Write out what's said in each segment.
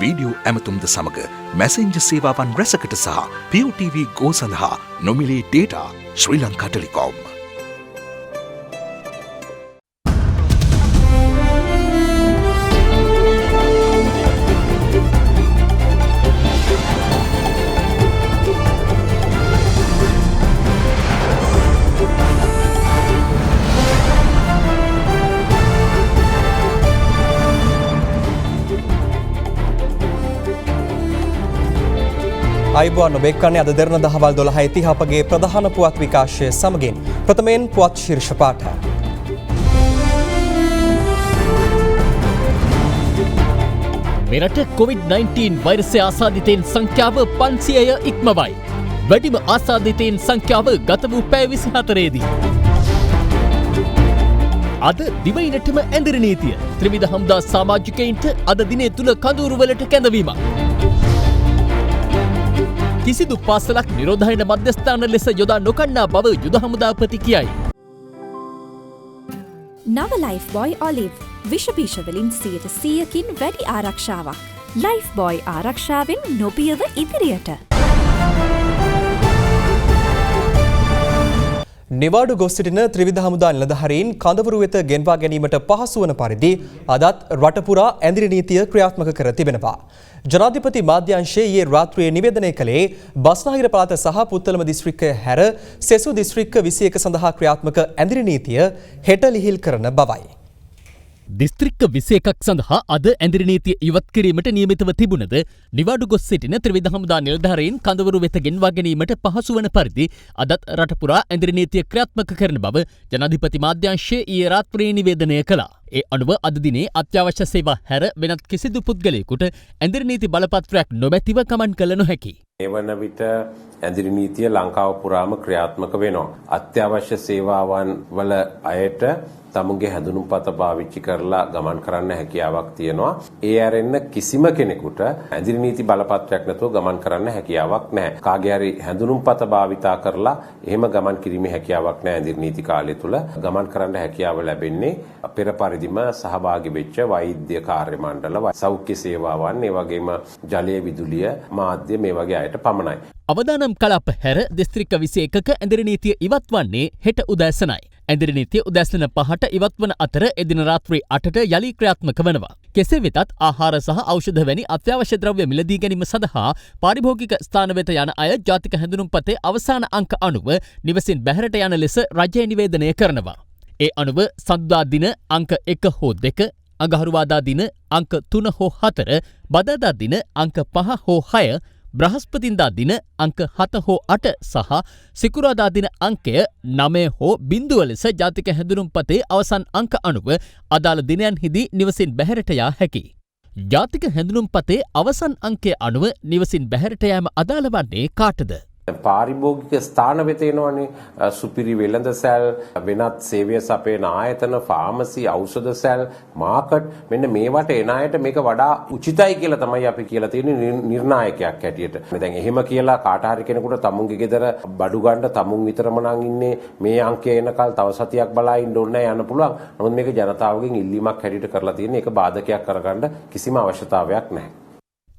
Video ඇමතුම්ද සමග Messenger සේවාවන් රැසකට සහ POTV Go සඳහා නොමිලේ ඩේටා ශ්‍රී ලංකා ටෙලිකොම්. අයිබෝන් ඔබෙක්කන්නේ අද දෙරන දහවල් 12 අපගේ ප්‍රධාන පුවත් විකාශය සමගින් ප්‍රථමයෙන් පුවත් ශීර්ෂ පාඨ. මෙරට COVID-19 වෛරසය ආසාදිතයින් සංඛ්‍යාව 500ය ඉක්මවයි. වැඩිම ආසාදිතයින් සංඛ්‍යාව ගත වූ පැය 24ේදී. අද දිවයිනටම ඇඳිරි නීතිය. ත්‍රිවිධ හමුදා සමාජිකයින්ට අද දිනේ තුල කඳවුරුවලට කැඳවීමක්. කිසිදු පාසලක් නිරෝධායන මධ්‍යස්ථාන ලෙස යොදා නොකන්නා බව යුද හමුදාපති කියයි. නව ලයිෆ් බොයි ඔලිව් විෂපීෂවලින් 100%කින් වැඩි ආරක්ෂාවක්. ලයිෆ් බොයි ආරක්ෂාවෙන් නොපියව ඉදිරියට. නිවාඩු ගොස් සිටින ත්‍රිවිධ හමුදා නිලධාරීන් කඳවුරු වෙත ගෙන්වා ගැනීමට පහසු වන පරිදි අදත් රටපුරා ඇඳිරි නීතිය ක්‍රියාත්මක කර තිබෙනවා. ජනාධිපති මාධ්‍යංශයේ ඊයේ රාත්‍රියේ නිවේදනය කළේ බස්නාහිර පළාත සහ පුත්තලම දිස්ත්‍රික්කය හැර සෙසු දිස්ත්‍රික්ක 21 සඳහා ක්‍රියාත්මක ඇඳිරි නීතිය හෙට ලිහිල් කරන බවයි. දිස්ත්‍රික්ක 21ක් සඳහා අද ඇඳිරි නීතිය ඉවත් කිරීමට නියමිතව තිබුණද නිවාඩු ගොස් සිටින ත්‍රිවිධ හමුදා නිලධාරීන් කඳවුරු වෙත ගෙන්වා ගැනීමට පහසු වන පරිදි අදත් රටපුරා ඇඳිරි නීතිය ක්‍රියාත්මක කරන බව ජනාධිපති මාධ්‍යංශය ඊයේ රාත්‍රියේ නිවේදනය කළා. ඒ අනුව අද දිනේ අත්‍යවශ්‍ය සේවා හැර වෙනත් කිසිදු පුද්ගලයෙකුට ඇඳිරි නීති බලපත්‍රයක් නොමැතිව ගමන් කළ නොහැකි. මේ වන විට ඇඳිරි නීතිය ලංකාව පුරාම ක්‍රියාත්මක වෙනවා. අත්‍යවශ්‍ය සේවාවන් වල අයට තමුන්ගේ හැඳුනුම්පත පාවිච්චි කරලා ගමන් කරන්න හැකියාවක් තියෙනවා. ඒ ඇරෙන්න කිසිම කෙනෙකුට ඇඳිරි නීති බලපත්‍රයක් නැතුව ගමන් කරන්න හැකියාවක් නැහැ. කාගේ හරි හැඳුනුම්පත භාවිතා කරලා එහෙම ගමන් කිරීමේ හැකියාවක් නැහැ ඇඳිරි නීති කාලය තුල. ගමන් කරන්න හැකියාව ලැබෙන්නේ පෙර පරිදිම සහභාගී වෙච්ච වෛද්‍ය කාර්ය මණ්ඩල, සෞඛ්‍ය සේවාවන්, ඒ වගේම ජලය, විදුලිය, මාධ්‍ය මේ වගේ අයට පමණයි. අවදානම් කලාප හැර දිස්ත්‍රික්ක 21ක ඇඳිරි නීතිය ඉවත් වන්නේ හෙට උදෑසනයි. ඇඳිරි නීතිය උදෑසන 5ට ඉවත් වන අතර එදින රාත්‍රී 8ට යලි ක්‍රියාත්මක වනවා. කෙසේ වෙතත් ආහාර සහ ඖෂධ වැනි අත්‍යවශ්‍ය ද්‍රව්‍ය මිලදී ගැනීම සඳහා පාරිභෝගික ස්ථාන වෙත යන අය ජාතික හැඳුනුම්පතේ අවසාන අංක අනුව නිවසින් බැහැරට යන ලෙස රජය නිවේදනය කරනවා. ඒ අනුව සඳුදා දින අංක 1 හෝ 2, අඟහරුවාදා දින අංක 3 හෝ 4, බදාදා දින අංක 5 හෝ 6, බ්‍රහස්පතින්දා දින අංක 7 හෝ 8 සහ සිකුරාදා දින අංකය 9 හෝ 0 ලෙස ජාතික හැඳුනුම්පතේ අවසන් අංක අනුව අදාළ දිනයන්හිදී නිවසින් බැහැරට යා හැකියි. ජාතික හැඳුනුම්පතේ අවසන් අංකය අනුව නිවසින් බැහැරට යෑම අදාළ වන්නේ කාටද? පාරිභෝගික ස්ථාන වෙත එනවනේ. සුපිරි වෙළඳ සැල්, වෙනත් සේවය සපයන ආයතන, ෆාමසි, ඖෂධ සැල්, මාකට්, මෙන්න මේවට එන අයට මේක වඩා උචිතයි කියලා තමයි අපි කියලා තියෙන්නේ නිර්ණායකයක් හැටියට. දැන් එහෙම කියලා කාට හරි කෙනෙකුට තමුන්ගේ ගෙදර බඩු ගන්න තමුන් විතරම නම් ඉන්නේ මේ අංකය එනකල් තව සතියක් බලා ඉන්න ඕනේ යන්න පුළුවන්. නමුත් මේක ජනතාවගෙන් ඉල්ලීමක් හැටියට කරලා තියෙන්නේ. ඒක බාධකයක් කරගන්න කිසිම අවශ්‍යතාවයක් නැහැ.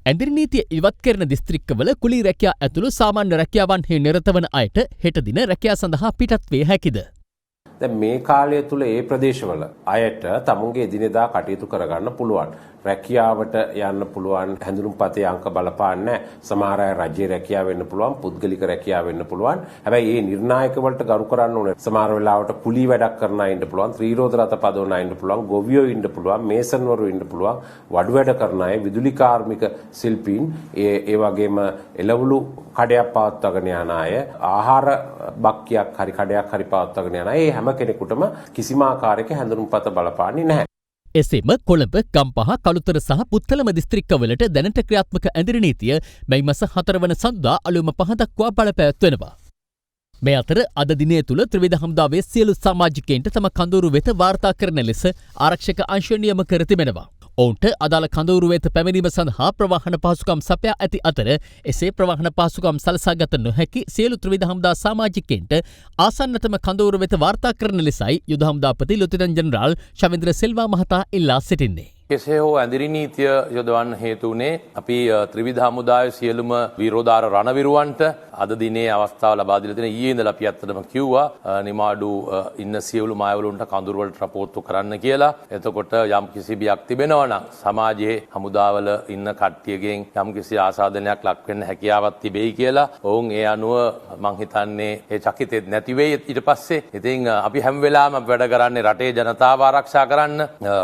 ඇඳිරි නීතිය ඉවත් කරන දිස්ත්‍රික්කවල කුලී රැකියා ඇතුළු සාමාන්‍ය රැකියාවන්හි නිරත වන අයට හෙට දින රැකියා සඳහා පිටත් වේ හැකිද? දැන් මේ කාලය තුල ඒ ප්‍රදේශවල අයට තමුන්ගේ එදිනෙදා කටයුතු කරගන්න පුළුවන්. රැකියාවට යන්න පුළුවන්. හැඳුනුම්පතේ අංක බලපාන්නේ නැහැ. සමහර අය රජයේ රැකියාව වෙන්න පුළුවන්, පුද්ගලික රැකියාව වෙන්න පුළුවන්. හැබැයි මේ නිර්ණායක වලට ගරු කරන්න ඕනේ. සමහර වෙලාවට කුලී වැඩක් කරන අය ඉන්න පුළුවන්, ත්‍රිරෝද රථ පදවන අය ඉන්න පුළුවන්, ගොවියෝ ඉන්න පුළුවන්, මේසන්වරු ඉන්න පුළුවන්, වඩු වැඩ කරන අය, විදුලි කාර්මික ශිල්පීන්, ඒ වගේම එළවලු කඩයක් පවත්වාගෙන යන අය, ආහාර බක්කියක් හරි කඩයක් හරි පවත්වාගෙන යන අය, හැම කෙනෙකුටම කිසිම ආකාරයක හැඳුනුම්පත බලපාන්නේ නැහැ. එසේම කොළඹ, ගම්පහ, කළුතර සහ පුත්තලම දිස්ත්‍රික්කවලට දැනට ක්‍රියාත්මක ඇඳිරි නීතිය මැයි මාස 4 වන සඳුදා අලුයම 5 දක්වා බලපැවැත්වෙනවා. මේ අතර අද දිනය තුල ත්‍රිවිධ හමුදාවේ සියලු සමාජිකයින්ට තම කඳවුරු වෙත වාර්තා කරන ලෙස ආරක්ෂක අංශ නියම කර තිබෙනවා. ඔවුන්ට අදාළ කඳවුරු වෙත පැමිණීම සඳහා ප්‍රවාහන පහසුකම් සපයා ඇති අතර එසේ ප්‍රවාහන පහසුකම් සලසාගත නොහැකි සියලු ත්‍රිවිධ හමුදා සමාජිකයින්ට ආසන්නතම කඳවුරු වෙත වාර්තා කරන ලෙසයි යුද හමුදාපති ලෙෆ්ටිනන්ට් ජෙනරාල් ශවේන්ද්‍ර සිල්වා මහතා ඉල්ලා සිටින්නේ. කෙසේ හෝ ඇඳිරි නීතිය යොදවන්න හේතු වුණේ අපි ත්‍රිවිධ හමුදාවේ සියලුම විරෝධාර රණවිරුවන්ට අද දිනේ අවස්ථාව ලබා දීලා තියෙන ඊයේ ඉඳලා අපි ඇත්තටම කිව්වා නිමාඩු ඉන්න සියලු මායවලුන්ට කඳුරු වලට රපෝට්ටු කරන්න කියලා. එතකොට යම් කිසි බියක් තිබෙනවා නම් සමාජයේ හමුදාවල ඉන්න කට්ටියගෙන් යම් කිසි ආසාදනයක් ලක් වෙන්න හැකියාවක් තිබෙයි කියලා ඔවුන් ඒ අනුව මං හිතන්නේ ඒ චකිතෙත් නැති වෙයි ඊට පස්සේ. ඉතින් අපි හැම වෙලාවෙම වැඩ කරන්නේ රටේ ජනතාව ආරක්ෂා කරන්න,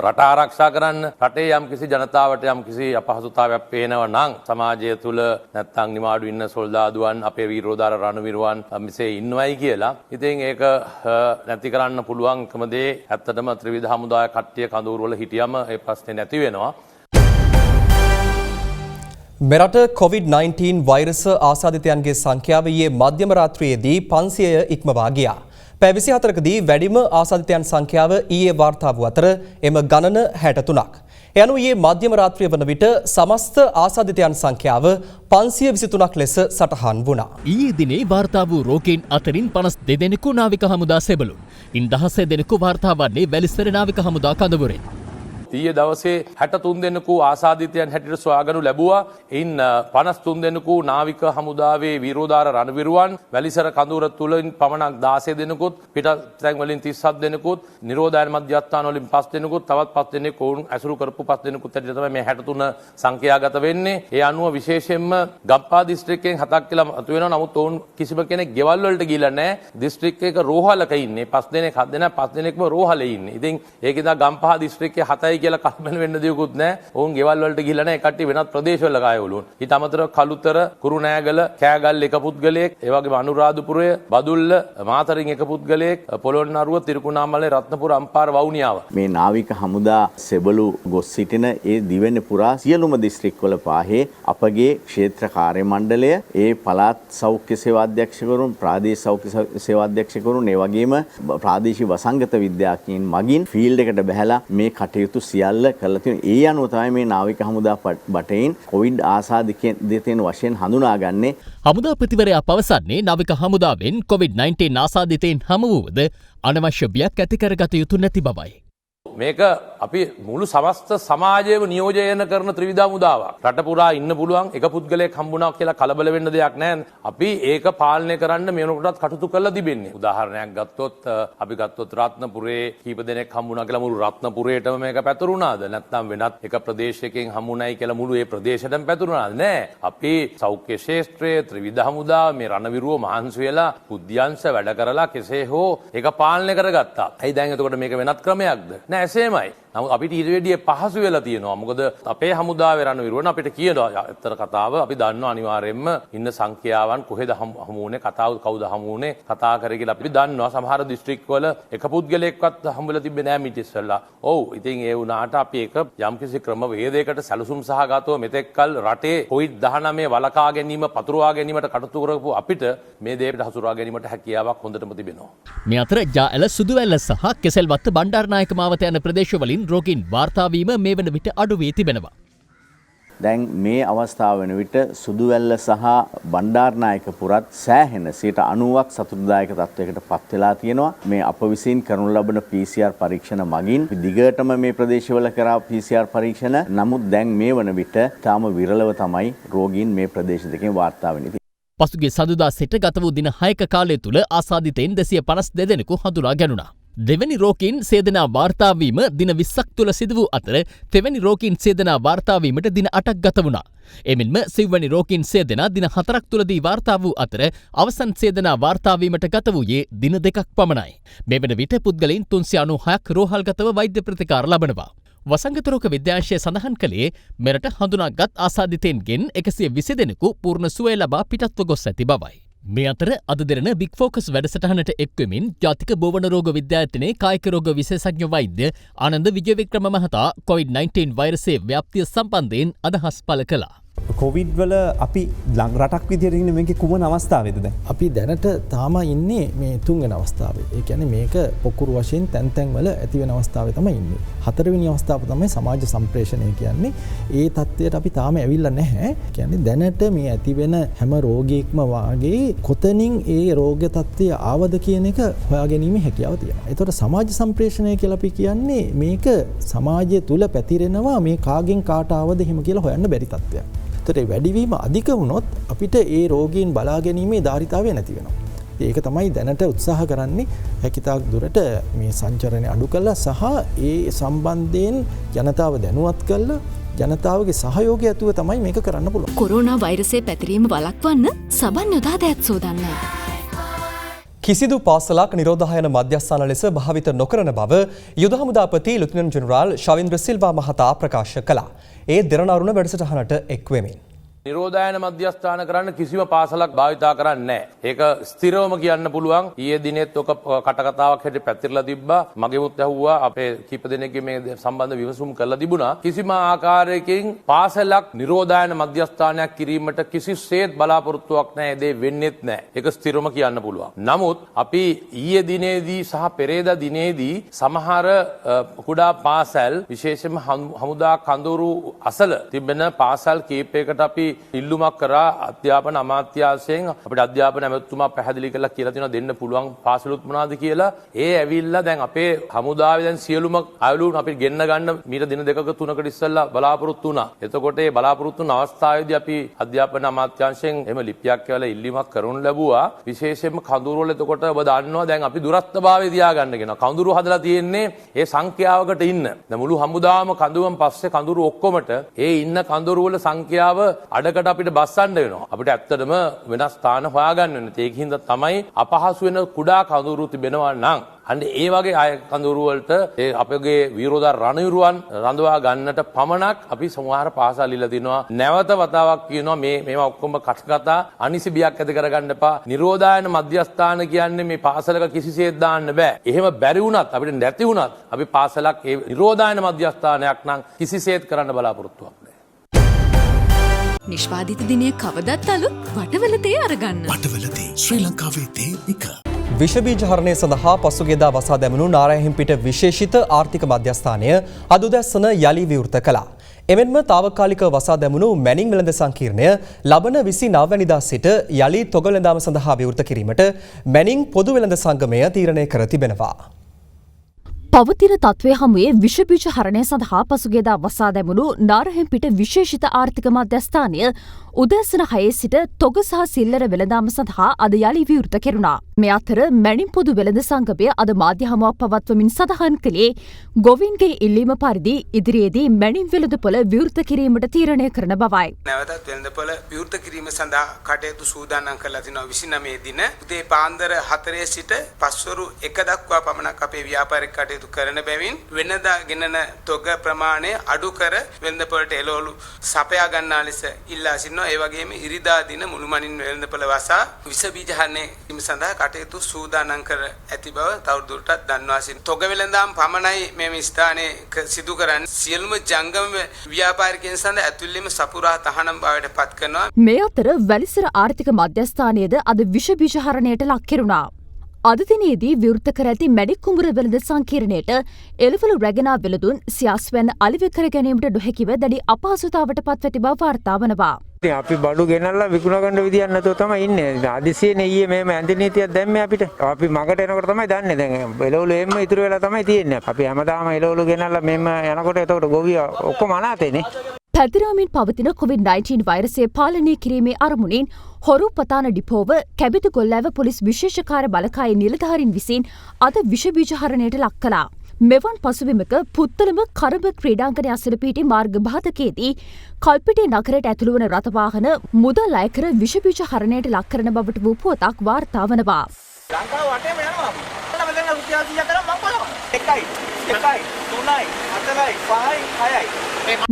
රට ආරක්ෂා කරන්න. රටේ යම් කිසි ජනතාවට යම් කිසි අපහසුතාවයක් පේනවා නම් සමාජය තුල නැත්තම් නිමාඩු ඉන්න සොල්දාදුවන් අපේ විරෝධාර රණවිරුවන් මෙසේ ඉන්නවයි කියලා. ඉතින් ඒක නැති කරන්න පුළුවන්කම දේ ඇත්තටම ත්‍රිවිධ හමුදාය කට්ටිය කඳවුරු වල හිටියම ඒ ප්‍රශ්නේ නැති වෙනවා. මෙරට COVID-19 වෛරස ආසාදිතයන්ගේ සංඛ්‍යාව ඊයේ මධ්‍යම රාත්‍රියේදී 500 ඉක්මවා ගියා. පැය 24කදී වැඩිම ආසාදිතයන් සංඛ්‍යාව ඊයේ වාර්තා වූ අතර එම ගණන 63ක්. ඒ අනුව ඊයේ මධ්‍යම රාත්‍රිය වන විට සමස්ත ආසාදිතයන් සංඛ්‍යාව 523ක් ලෙස සටහන් වුණා. ඊයේ දිනේ වාර්තා වූ රෝගීන් අතරින් 52 දෙනෙකු නාවික හමුදා සෙබළුන්. ඉන් 16 දෙනෙකු වාර්තා වන්නේ වැලිසර නාවික හමුදා කඳවුරෙන්. ඊයේ දවසේ 63 දෙනෙකු ආසාදිතයන් හැටියට සොයාගනු ලැබුවා. ඉන් 53 දෙනෙකු නාවික හමුදාවේ විරෝධාර රණවිරුවන්, වැලිසර කඳවුර තුලින් පමණක් 16 දෙනෙකුත්, පිටතැන් වලින් 37 දෙනෙකුත්, නිරෝධායන මධ්‍යස්ථාන වලින් 5 දෙනෙකුත්, තවත් 5 දෙනෙකු වුන් ඇසුරු කරපු 5 දෙනෙකුත් හැටියට තමයි මේ 63 සංඛ්‍යාගත වෙන්නේ. ඒ අනුව විශේෂයෙන්ම ගම්පහ දිස්ත්‍රික්කයෙන් 7ක් කියලා අතු වෙනවා. නමුත් ඔවුන් කිසිම කෙනෙක් ගෙවල් වලට ගිහිල්ලා නැහැ. දිස්ත්‍රික්කයක රෝහලක ඉන්නේ. 5 දෙනෙක් 7 දෙනා 5 දෙනෙක්ම රෝහලේ ඉන්නේ. ඉතින් ඒකෙන්ද ගම්පහ දිස්ත්‍රික්කයේ 7යි කියලා කල්පන වෙන්න දෙයක්වත් නැහැ. ඔවුන් ගෙවල් වලට ගිහිල්ලා නැහැ. ඒ කට්ටිය වෙනත් ප්‍රදේශවල ගායවලුන්. ඊට අමතරව කළුතර, කුරුණෑගල, කෑගල් එක පුද්ගලයෙක්, ඒ වගේම අනුරාධපුරය, බදුල්ල, මාතරින් එක පුද්ගලයෙක්, පොළොන්නරුව, තිරිකුණාමලේ, රත්නපුර, අම්පාර, වවුනියාව. මේ නාවික හමුදා සෙබළු ගොස් සිටින ඒ දිවෙන පුරා සියලුම දිස්ත්‍රික්කවල පාහේ අපගේ ක්ෂේත්‍ර කාර්ය මණ්ඩලය, ඒ පළාත් සෞඛ්‍ය සේවා අධ්‍යක්ෂකවරුන්, ප්‍රාදේශීය සෞඛ්‍ය සේවා අධ්‍යක්ෂකවරුන්, ඒ වගේම ප්‍රාදේශීය වසංගත විද්‍යාඥයින් මගින් ෆීල්ඩ් එකට බැහැලා මේ කටයුතු සියල්ල කරලා තියෙනවා. ඒ අනුව තමයි මේ නාවික හමුදා බටහින් කොවිඩ් ආසාදිතයන් වශයෙන් හඳුනාගන්නේ. හමුදාපතිවරයා පවසන්නේ නාවික හමුදාවෙන් COVID-19 ආසාදිතයින් හමු වූද අනවශ්‍ය බියක් ඇති කරගත යුතු නැති බවයි. මේක අපි මුළු සමස්ත සමාජයේම නියෝජනය කරන ත්‍රිවිධ හමුදාවක්. රට පුරා ඉන්න පුළුවන් එක පුද්ගලයෙක් හම්බුණා කියලා කලබල වෙන්න දෙයක් නැහැ. අපි ඒක පාලනය කරන්න මේනකොටත් කටයුතු කරලා තිබෙන්නේ. උදාහරණයක් ගත්තොත් අපි ගත්තොත් රත්නපුරේ කීප දෙනෙක් හම්බුණා කියලා මුළු රත්නපුරේටම මේක පැතුරුණාද? නැත්නම් වෙනත් එක ප්‍රදේශයකින් හම්බුණායි කියලා මුළු ඒ ප්‍රදේශෙටම පැතුරුණාද? නෑ. අපි සෞඛ්‍ය ශාස්ත්‍රයේ ත්‍රිවිධ හමුදාව මේ රණවිරුව මහන්සි වෙලා බුද්ධ්‍යංශ වැඩ කරලා කෙසේ හෝ ඒක පාලනය කරගත්තා. ඇයි දැන් එතකොට මේක වෙනත් ක්‍රමයක්ද? නෑ එසේමයි. නමුත් අපිට ඊට වැඩිය පහසු වෙලා තියෙනවා. මොකද අපේ හමුදාවේ රණවිරුවන් අපිට කියනවා ඇත්තට කතාව අපි දන්නවා අනිවාර්යයෙන්ම ඉන්න සංඛ්‍යාවන් කොහෙද හමු වුනේ, කතාව කවුද හමු වුනේ, කතා කරේ කියලා අපි දන්නවා. සමහර දිස්ත්‍රික්කවල එක පුද්ගලයෙක්වත් හම්බුලා තිබ්බේ නෑ මිට ඉස්සෙල්ලා. ඔව්. ඉතින් ඒ වුණාට අපි ඒක යම්කිසි ක්‍රම වේදයකට සැලසුම් සහගතව මෙතෙක්කල් රටේ COVID-19 වළකා ගැනීම, පතුරවා ගැනීමට කටයුතු කරපු අපිට මේ දේට හසුරවා ගැනීමට හැකියාවක් හොඳටම තිබෙනවා. මේ අතර ජාඇල, සුදුවැල්ල සහ කෙසෙල්වත්ත බණ්ඩාරනායක මාවත යන ප්‍රදේශවලින් රෝගීන් වාර්තාවීම මේ වන විට අඩු වී තිබෙනවා. දැන් මේ අවස්ථාව වෙන විට සුදුවැල්ල සහ බණ්ඩාරනායක පුරත් සෑහෙන 90%ක් සතුටුදායක තත්වයකට පත් වෙලා තියෙනවා. මේ අප විසින් කරනු ලබන PCR පරීක්ෂණ මගින් දිගටම මේ ප්‍රදේශවල කරා PCR පරීක්ෂණ. නමුත් දැන් මේ වන විට තාම විරලව තමයි රෝගීන් මේ ප්‍රදේශ දෙකෙන් වාර්තා වෙන්නේ. පසුගිය සඳුදා සිට ගත වූ දින 6ක කාලය තුල ආසාදිතයින් 252 දෙනෙකු හඳුනා ගැනුණා. දෙවැනි රෝගීන් සේදනා වාර්තාවීම දින 20ක් තුළ සිදු වූ අතර තෙවැනි රෝගීන් සේදනා වාර්තාවීමට දින 8ක් ගත වුණා. එමෙන්ම සිව්වැනි රෝගීන් සේදනා දින 4ක් තුළදී වාර්තා වූ අතර අවසන් සේදනා වාර්තාවීමට ගත වූයේ දින 2ක් පමණයි. මේ වන විට පුද්ගලයන් 396ක් රෝහල්ගතව වෛද්‍ය ප්‍රතිකාර ලබනවා. වසංගත රෝග විද්‍යාංශය සඳහන් කළේ මෙරට හඳුනාගත් ආසාදිතයින්ගෙන් 120 දෙනෙකු පූර්ණ සුවය ලබා පිටත්ව ගොස් ඇති බවයි. මේ අතර අද දෙරණ බිග් ෆෝකස් වැඩසටහනට එක්වෙමින් ජාතික බෝවන රෝග විද්‍යායතනයේ කායික රෝග විශේෂඥ වෛද්‍ය ආනන්ද විජයවික්‍රම මහතා COVID-19 වෛරසයේ ව්‍යාප්තිය සම්බන්ධයෙන් අදහස් පළ කළා. කොවිඩ් වල අපි රටක් විදිහට ඉන්නේ මේකේ කුමන අවස්ථාවේද දැන්? අපි දැනට තාම ඉන්නේ මේ තුන්වෙනි අවස්ථාවේ. ඒ කියන්නේ මේක පොකුරු වශයෙන් තැන් තැන් වල ඇති වෙන අවස්ථාවේ තමයි ඉන්නේ. හතරවෙනි අවස්ථාව තමයි සමාජ සම්ප්‍රේෂණය කියන්නේ. ඒ තත්ත්වයට අපි තාම ඇවිල්ලා නැහැ. කියන්නේ දැනට මේ ඇති වෙන හැම රෝගියෙක්ම වාගේ කොතනින් ඒ රෝග තත්ත්වය ආවද කියන එක හොයාගැනීමේ හැකියාව තියෙනවා. ඒතකොට සමාජ සම්ප්‍රේෂණය කියලා අපි කියන්නේ මේක සමාජය තුල පැතිරෙනවා මේ කාගෙන් කාට ආවද එහෙම කියලා හොයන්න බැරි තත්ත්වයක්. ඒතකොට වැඩිවීම අධික වුණොත් අපිට ඒ රෝගීන් බලා ගැනීමේ ධාරිතාවය නැති වෙනවා. ඒක තමයි දැනට උත්සාහ කරන්නේ හැකිතාක් දුරට මේ සංචරණය අඩු කළා සහ ඒ සම්බන්ධයෙන් ජනතාව දැනුවත් කළා ජනතාවගේ සහයෝගය ඇතුව තමයි මේක කරන්න පුළුවන්. කොරෝනා වෛරසයේ පැතිරීම වළක්වන්න සබන් යොදා දෑත් සෝදන්න. කිසිදු පාසලක් නිරෝධායන මධ්‍යස්ථාන ලෙස භාවිත නොකරන බව යුද හමුදාපති ලුතිනන්ට් ජෙනරාල් ශවින්ද්‍ර සිල්වා මහතා ප්‍රකාශ කළා. ඒ දෙරණරුණ වැඩසටහනට එක්වෙමින්. නිරෝධායන මධ්‍යස්ථාන කරන්න කිසිම පාසලක් භාවිතා කරන්නේ නැහැ. ඒක ස්ථිරවම කියන්න පුළුවන්. ඊයේ දිනෙත් ඔක කටකතාවක් හැටියට පැතිරලා තිබ්බා. මගෙමුත් ඇහුවා අපේ කීප දෙනෙක්ගේ මේ සම්බන්ධ විමසුම් කරලා තිබුණා. කිසිම ආකාරයකින් පාසලක් නිරෝධායන මධ්‍යස්ථානයක් කිරීමට කිසිසේත් බලාපොරොත්තුවක් නැහැ. ඒ වෙන්නේත් නැහැ. ඒක ස්ථිරවම කියන්න පුළුවන්. නමුත් අපි ඊයේ දිනේදී සහ පෙරේදා දිනේදී සමහර කුඩා පාසල් විශේෂයෙන්ම හමුදා කඳවුරු අසල තිබෙන පාසල් කීපයකට අපි ඉල්ලුමක් කරා අධ්‍යාපන අමාත්‍යාංශයෙන් අපිට අධ්‍යාපන ඇමතුමා පැහැදිලි කරලා කියලා තියෙනවා දෙන්න පුළුවන් පාසලුත් මොනවාද කියලා. ඒ ඇවිල්ලා දැන් අපේ හමුදාවේ දැන් සියලුම අයලුන් අපි ගෙන්න ගන්න මීට දින දෙකක තුනකට ඉස්සෙල්ලා බලාපොරොත්තු වුණා. එතකොට ඒ බලාපොරොත්තු වුණ අවස්ථාවේදී අපි අධ්‍යාපන අමාත්‍යාංශයෙන් එහෙම ලිපියක් කියලා ඉල්ලීමක් කරනු ලැබුවා. විශේෂයෙන්ම කඳුරු වල එතකොට ඔබ දන්නවා දැන් අපි දුරස්ථභාවය තියාගන්න කියනවා. කඳුරු හදලා තියෙන්නේ ඒ සංඛ්‍යාවකට ඉන්න. දැන් මුළු හමුදාවම කඳුරුවන් පස්සේ කඳුරු ඔක්කොමට ඒ ඉන්න කඳුරු වල සංඛ්‍යාව අඩකට අපිට බස්සන්න වෙනවා. අපිට ඇත්තටම වෙනස් ස්ථාන හොයාගන්න වෙනවා. ඒකින්ද තමයි අපහසු වෙන කුඩා කඳුරු තිබෙනවා නම් අන්න ඒ වගේ අය කඳුරු වලට ඒ අපගේ විරෝධ රණවිරුවන් රඳවා ගන්නට පමණක් අපි සමහර පාසල් ඉල්ල දිනවා. නැවත වතාවක් කියනවා මේවා ඔක්කොම කටකතා අනිසි බියක් ඇති කරගන්න එපා. නිරෝධායන මධ්‍යස්ථාන කියන්නේ මේ පාසලක කිසිසේත් දාන්න බෑ. එහෙම බැරි වුණත් අපිට නැති වුණත් අපි පාසලක් ඒ නිරෝධායන මධ්‍යස්ථානයක් නම් කිසිසේත් කරන්න බලාපොරොත්තුවක් නැහැ. නිෂ්පාදිත දිනය කවදත් අලුත් වටවලතේ අරගන්න. වටවලතේ ශ්‍රී ලංකාවේ තේ එක. විෂබීජ හරණය සඳහා පසුගියදා වසා දැමුණු නාරායන්හිපිට විශේෂිත ආර්ථික මධ්‍යස්ථානය අද උදැසන යලි විවෘත කළා. එමෙන්ම තාවකාලික වසා දැමුණු මැනින් වෙළඳ සංකීර්ණය ලබන 29 වැනිදා සිට යලි තොග වෙළඳාම සඳහා විවෘත කිරීමට මැනින් පොදු වෙළඳ සංගමය තීරණය කර තිබෙනවා. පවතින තත්ත්වය හමුවේ විෂබීජ හරණය සඳහා පසුගියදා වසා දැමුණු නාරහෙම්පිට විශේෂිත ආර්ථික මධ්‍යස්ථානය උදෑසන 6 සිට තොග සහ සිල්ලර වෙළඳාම සඳහා අද යලි විවෘත කෙරුණා. මේ අතර මැණින් පොදු වෙළඳ සංගමය අද මාධ්‍ය හමුවක් පවත්වමින් සඳහන් කළේ ගොවීන්ගේ ඉල්ලීම පරිදි ඉදිරියේදී මැණින් වෙළඳපොළ විවෘත කිරීමට තීරණය කරන බවයි. නැවතත් වෙළඳපොළ විවෘත කිරීම සඳහා කටයුතු සූදානම් කරලා තිනවා 29 දින උදේ පාන්දර 4 සිට පස්වරු 1 දක්වා පමණක් අපේ ව්‍යාපාරික කටයුතු කරන බැවින් වෙනදා ගෙනන තොග ප්‍රමාණය අඩු කර වෙළඳපොළට එළවලු සපයා ගන්නා ලෙස ඉල්ලා සිටිනවා. ඒ වගේම ඉරිදා දින මුළුමනින් වෙළඳපොළ වසා විස බීජ හරණය කිරීම සඳහා කටයුතු සූදානම් කර ඇති බව තවදුරටත් දන්වා සිටිනවා. තොග වෙළඳාම් පමණයි මේ ස්ථානයේ සිදු කරන්නේ. සියලුම ජංගම ව්‍යාපාරිකයන් සඳහා ඇතුළේම සපුරා තහනම් බවට පත් කරනවා. මේ අතර වැලිසර ආර්ථික මධ්‍යස්ථානයේද අද විෂ බීජ හරණයට ලක් කෙරුණා. අද දිනේදී විවෘත කර ඇති මැඩික් කුඹුර වෙළඳ සංකීර්ණයට එළවලු රැගෙනා වෙළඳුන් සියාස්වැන්න අලිව කර ගැනීමට නොහැකිව දැඩි අපහසුතාවට පත් ඇති බව වාර්තා වනවා. අපි බඩු ගෙනල්ලා විකුණ ගන්න විදියක් නැතුව තමයි ඉන්නේ. ආදිසියේ ඊයේ මේම ඇඳි නීතියක් දැම්මේ අපිට. අපි මගට එනකොට තමයි දන්නේ. දැන් එළවලු එම්ම ඉතුරු වෙලා තමයි තියෙන්නේ. අපි හැමදාම එළවලු ගෙනල්ලා මෙන්න යනකොට එතකොට ගොවිය ඔක්කොම අනාතේනේ. පැතිරමින් පවතින COVID-19 වෛරසය පාලනය කිරීමේ අරමුණින් හොරු පතාන ඩිපෝව කැබිතු ගොල්ලෑව පොලිස් විශේෂකාර බලකායේ නිලධාරීන් විසින් අද විෂ බීජ හරණයට ලක් කළා. මෙවන් පසුබිමක පුත්තලම කරබ ක්‍රීඩාංගණය අසල පිහිටි මාර්ග භාතකයේදී කල්පිටිය නගරයට ඇතුළු වන රථවාහන මුදල් අය කර විෂ බීජ හරණයට ලක් කරන බවට වූ පුවතක් වාර්තා වනවා. ලංකාව වටේම යනවා.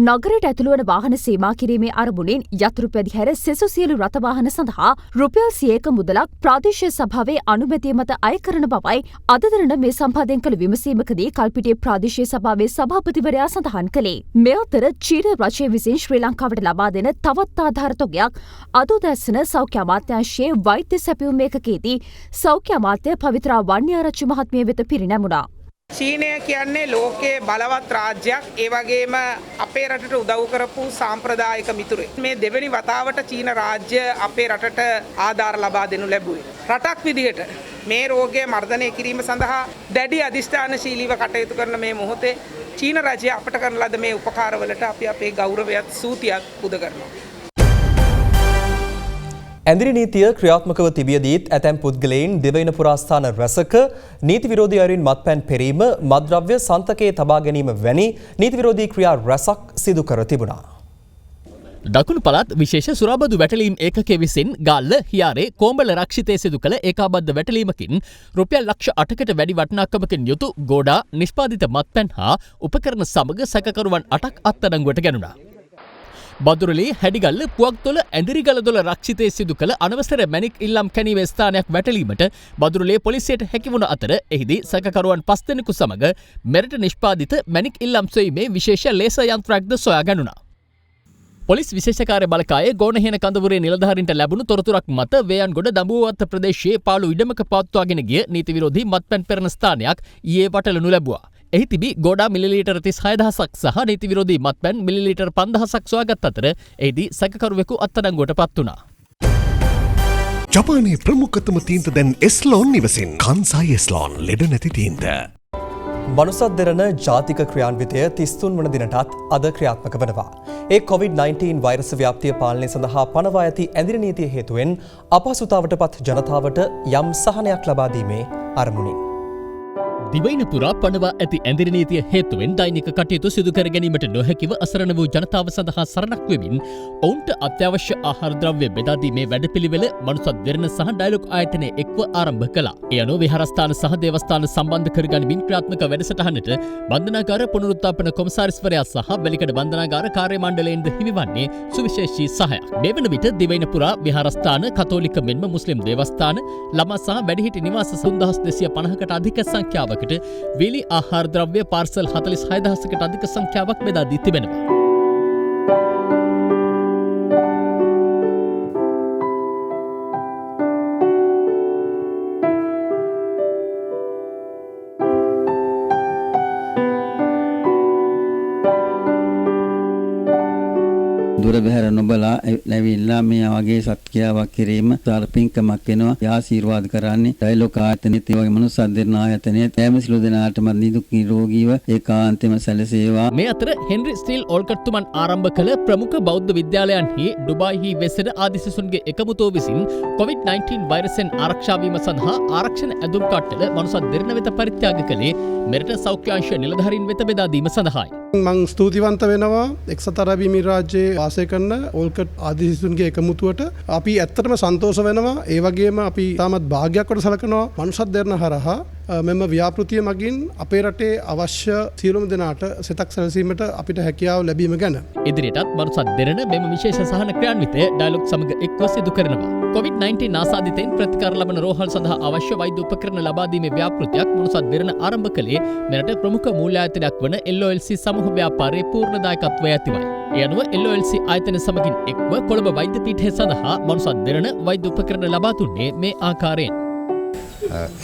නගරයට ඇතුළුවන වාහන සීමා කිරීමේ අරමුණින් යතුරු පැදිහැර සෙසු සියලු රථවාහන සඳහා රුපියල් 100ක මුදලක් ප්‍රාදේශීය සභාවේ අනුමැතිය මත අය කරන බවයි අද දින මේ සම්පාදනය කළ විමසීමකදී කල්පිටිය ප්‍රාදේශීය සභාවේ සභාපතිවරයා සඳහන් කළේ. මේ අතර චීන රජය විසින් ශ්‍රී ලංකාවට ලබා දෙන තවත් ආධාර තොගයක් අද උදැසන සෞඛ්‍ය අමාත්‍යාංශයේ වෛද්‍ය සැපයුම් ඒකකයේදී සෞඛ්‍ය අමාත්‍ය පවිත්‍රා වන්නිආරච්චි මහත්මිය වෙත පිරිනැමුණා. චීනය කියන්නේ ලෝකයේ බලවත් රාජ්‍යයක්. ඒ වගේම අපේ රටට උදව් කරපු සාම්ප්‍රදායික මිතුරෙක්. මේ දෙවෙනි වතාවට චීන රාජ්‍ය අපේ රටට ආධාර ලබා දෙනු ලැබුවේ. රටක් විදියට මේ රෝගය මර්ධනය කිරීම සඳහා දැඩි අධිෂ්ඨානශීලීව කටයුතු කරන මේ මොහොතේ චීන රජය අපට කරන ලද මේ උපකාරවලට අපි අපේ ගෞරවයත් සූතියක් පුද කරනවා. ඇඳිරි නීතිය ක්‍රියාත්මකව තිබියදීත් ඇතැම් පුද්ගලයින් දෙවයින පුරාස්ථාන රැසක නීති විරෝධී අයුරින් මත්පැන් පෙරීම, මත්ද්‍රව්‍ය සන්තකයේ තබා ගැනීම වැනි නීති විරෝධී ක්‍රියා රැසක් සිදු කර තිබුණා. දකුණු පළාත් විශේෂ සුරාබදු වැටලීම් ඒකකය විසින් ගාල්ල හියාරේ කෝඹල රක්ෂිතයේ සිදු කළ ඒකාබද්ධ වැටලීමකින් රුපියල් ලක්ෂ 8කට වැඩි වටිනාකමකින් යුතු ගෝඩා නිෂ්පාදිත මත්පැන් හා උපකරණ සමග සැකකරුවන් 8ක් අත්අඩංගුවට ගැනුණා. බදුරලේ හැඩිගල්ල පුවක්තොල ඇඳිරිගලදොල රක්ෂිතයේ සිදු කළ අනවසර මැණික් ඉල්ලම් කැණීමේ ස්ථානයක් වැටලීමට බදුරලේ පොලිසියට හැකිවුණ අතර එහිදී සැකකරුවන් 5 දෙනෙකු සමග මෙරට නිෂ්පාදිත මැණික් ඉල්ලම් සොයීමේ විශේෂ ලේසර් යන්ත්‍රයක්ද සොයා ගැනුණා. පොලිස් විශේෂකාර්ය බලකායේ ගෝණහේන කඳවුරේ නිලධාරීන්ට ලැබුණු තොරතුරක් මත වේයන්ගොඩ දඹුවත්ත ප්‍රදේශයේ පාළු ඉඩමක පවත්වාගෙන ගිය නීති විරෝධී මත්පැන් පෙරන ස්ථානයක් ඊයේ වටලනු ලැබුවා. එහි තිබී ගෝඩා මිලිලීටර් 36000ක් සහ නීති විරෝධී මත්පැන් මිලිලීටර් 5000ක් සොයාගත් අතර එහිදී සැකකරුවෙකු අත්අඩංගුවට පත් වුණා. ජපානයේ ප්‍රමුඛතම තීන්ත දැන් එස්ලෝන් නිවසින්. කන්සයි එස්ලෝන් ලෙඩ නැති තීන්ත. මනුසත් දෙරණ ජාතික ක්‍රියාන්විතය 33 වන දිනටත් අද ක්‍රියාත්මක වනවා. ඒ COVID-19 වෛරස ව්‍යාප්තිය පාලනය සඳහා පනවා ඇති ඇඳිරි නීතිය හේතුවෙන් අපහසුතාවට පත් ජනතාවට යම් සහනයක් ලබා දීමේ අරමුණින්. දිවයින පුරා පනවා ඇති ඇඳිරි නීතිය හේතුවෙන් දෛනික කටයුතු සිදු කර ගැනීමට නොහැකිව අසරණ වූ ජනතාව සඳහා සරණක් වෙමින් ඔවුන්ට අත්‍යවශ්‍ය ආහාර ද්‍රව්‍ය බෙදා දීමේ වැඩපිළිවෙල මනුසත් දෙරණ සහ ඩයලොග් ආයතනය එක්ව ආරම්භ කළා. ඒ අනුව විහාරස්ථාන සහ දේවස්ථාන සම්බන්ධ කරගනිමින් ක්‍රියාත්මක වැඩසටහනට බන්ධනාගාර පුනරුත්ථාපන කොමසාරිස්වරයා සහ වැලිකඩ බන්ධනාගාර කාර්ය මණ්ඩලයෙන්ද හිමිවන්නේ සුවිශේෂී සහායක්. මේ වන විට දිවයින පුරා විහාරස්ථාන කතෝලික මෙන්ම මුස්ලිම් දේවස්ථාන ළමා සහ වැඩිහිටි නිවාස 3250කට අධික සංඛ්‍යාවක වේලි ආහාර ද්‍රව්‍ය පාර්සල් 46000කට අධික සංඛ්‍යාවක් බෙදා දී තිබෙනවා. දුර බැහැර නොබලා ඇවිල්ලා මේ වගේ සත්ක්‍රියාවක් කිරීම සාර්ථකමක් වෙනවා. ආශිර්වාද කරන්නේ ඩයලොග් ආයතනයේ ඒ වගේ මනුස්ස අධ්‍යයන ආයතනයේ තෑම සිළු දෙනාටම නිදුක් නිරෝගීව ඒකාන්තයෙන්ම සැලසේවා. මේ අතර හෙන්රි ස්ටීල් ඕල්කට්තුමන් ආරම්භ කළ ප්‍රමුඛ බෞද්ධ විද්‍යාලයන්හි ඩුබායිහි වෙසෙන ආදි සිසුන්ගේ එකමුතුව විසින් COVID-19 වෛරසෙන් ආරක්ෂා වීම සඳහා ආරක්ෂණ ඇඳුම් කට්ටල මනුසත් දෙරණ වෙත පරිත්‍යාග කළේ මෙරට සෞඛ්‍ය අංශ නිලධාරීන් වෙත බෙදා දීම සඳහායි. මං ස්තුතිවන්ත වෙනවා එක්සත් අරාබි එමිරාජ්‍යයේ වාසය කරන ඕල්කට් ආදි සිසුන්ගේ එකමුතුවට. අපි ඇත්තටම සන්තෝෂ වෙනවා. ඒ වගේම අපි තාමත් භාග්‍යයක් කොට සලකනවා මනුසත් දෙරණ හරහා මෙම ව්‍යාපෘතිය මගින් අපේ රටේ අවශ්‍ය සියලුම දෙනාට සෙතක් සැලසීමට අපිට හැකියාව ලැබීම ගැන. ඉදිරියටත් මනුසත් දෙරණ මෙම විශේෂ සහන ක්‍රියාන්විතය ඩයලොග් සමග එක්ව සිදු කරනවා. COVID-19 ආසාදිතයින් ප්‍රතිකාර ලබන රෝහල් සඳහා අවශ්‍ය වෛද්‍ය උපකරණ ලබා දීමේ ව්‍යාපෘතියක් මනුසත් දෙරණ ආරම්භ කළේ මෙරට ප්‍රමුඛ මූල්‍යායතනයක් වන LOLC සමූහ ව්‍යාපාරයේ පූර්ණ දායකත්වය ඇතිවයි. ඒ අනුව LOLC ආයතන සමගින් එක්ව කොළඹ වෛද්‍ය පීඨය සඳහා මනුසත් දෙරණ වෛද්‍ය උපකරණ ලබා දුන්නේ මේ ආකාරයෙන්.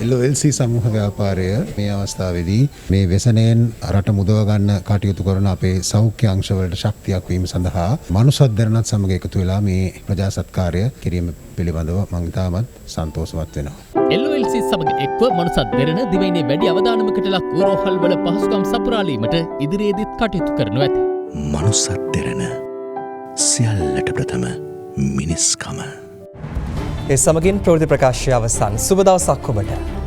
LOLC සමූහ ව්‍යාපාරය මේ අවස්ථාවේදී මේ ව්‍යසනයෙන් රට මුදව ගන්න කටයුතු කරන අපේ සෞඛ්‍ය අංශවලට ශක්තියක් වීම සඳහා මනුසත් දෙරණත් සමග එකතු වෙලා මේ ප්‍රජා සත්කාරය කිරීම පිළිබඳව මම ඉතාමත් සන්තෝෂවත් වෙනවා. LOLC සමග එක්ව මනුසත් දෙරණ දිවයිනේ වැඩි අවදානමකට ලක් වූ රෝහල් වල පහසුකම් සපුරාලීමට ඉදිරියේදීත් කටයුතු කරනු ඇත. මනුසත් දෙරණ සියල්ලට ප්‍රථම මිනිස්කම. ඒ සමගින් ප්‍රවෘත්ති ප්‍රකාශය අවසන්. සුබ දවසක් ඔබට.